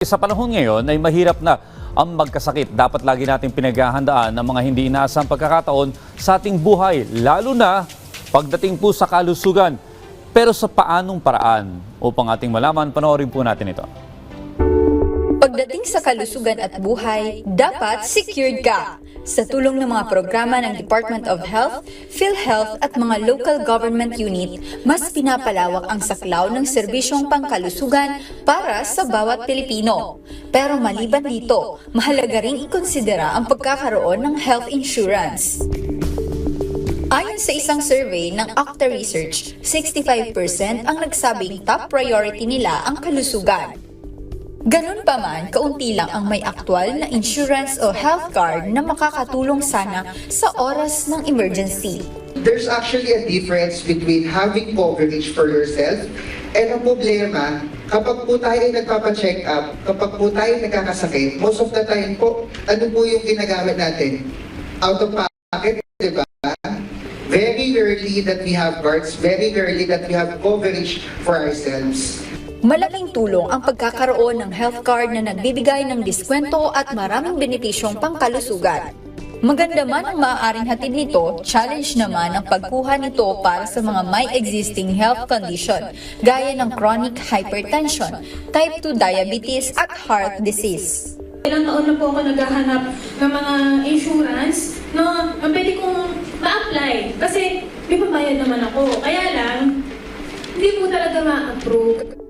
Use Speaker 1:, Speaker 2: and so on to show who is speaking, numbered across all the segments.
Speaker 1: Sa panahon ngayon ay mahirap na ang magkasakit. Dapat lagi nating pinaghahandaan ng mga hindi inaasang pagkakataon sa ating buhay, lalo na pagdating po sa kalusugan. Pero sa paanong paraan? Upang ating malaman, panoorin po natin ito.
Speaker 2: Pagdating sa kalusugan at buhay, dapat secured ka. Sa tulong ng mga programa ng Department of Health, PhilHealth at mga local government unit, mas pinapalawak ang saklaw ng serbisyong pangkalusugan para sa bawat Pilipino. Pero maliban dito, mahalaga ring ikonsidera ang pagkakaroon ng health insurance. Ayon sa isang survey ng Okta Research, 65% ang nagsabing top priority nila ang kalusugan. Ganun pa man, kaunti lang ang may aktwal na insurance o health card na makakatulong sana sa oras ng emergency.
Speaker 3: There's actually a difference between having coverage for yourself and ang problema, kapag po tayo ay nagpapacheck up, kapag po tayo nagkakasakit, most of the time po, ano po yung ginagamit natin? Out of pocket, di ba? Very rarely that we have cards, very rarely that we have coverage for ourselves.
Speaker 2: Malaking tulong ang pagkakaroon ng health card na nagbibigay ng diskwento at maraming benepisyong pangkalusugan. Maganda man ang maaaring hatid nito, challenge naman ang pagkuha nito para sa mga may existing health condition gaya ng chronic hypertension, type 2 diabetes at heart disease.
Speaker 4: Ilang taon na po ako naghahanap ng mga insurance na pwede kong ma-apply kasi may pambayad naman ako. Kaya lang, hindi po talaga ma-approve.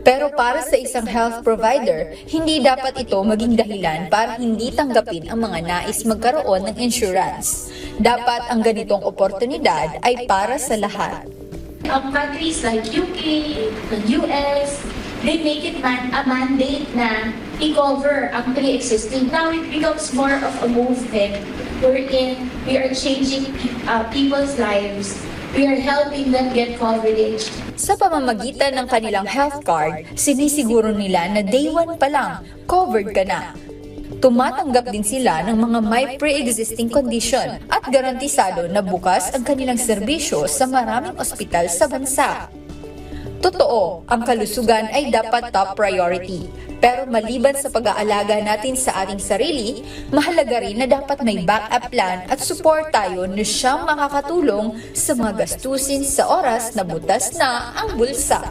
Speaker 2: Pero para sa isang health provider, hindi dapat ito maging dahilan para hindi tanggapin ang mga nais magkaroon ng insurance. Dapat ang ganitong oportunidad ay para sa lahat.
Speaker 5: Countries like UK, the US, they make it a mandate na i-cover ang pre-existing. Now it becomes more of a movement wherein we are changing people's lives. We are helping them get coverage.
Speaker 2: Sa pamamagitan ng kanilang health card, sinisiguro nila na day 1 pa lang, covered ka na. Tumatanggap din sila ng mga may pre-existing condition at garantisado na bukas ang kanilang serbisyo sa maraming ospital sa bansa. Totoo, ang kalusugan ay dapat top priority. Pero maliban sa pag-aalaga natin sa ating sarili, mahalaga rin na dapat may backup plan at support tayo na siyang makakatulong sa mga gastusin sa oras na butas na ang bulsa.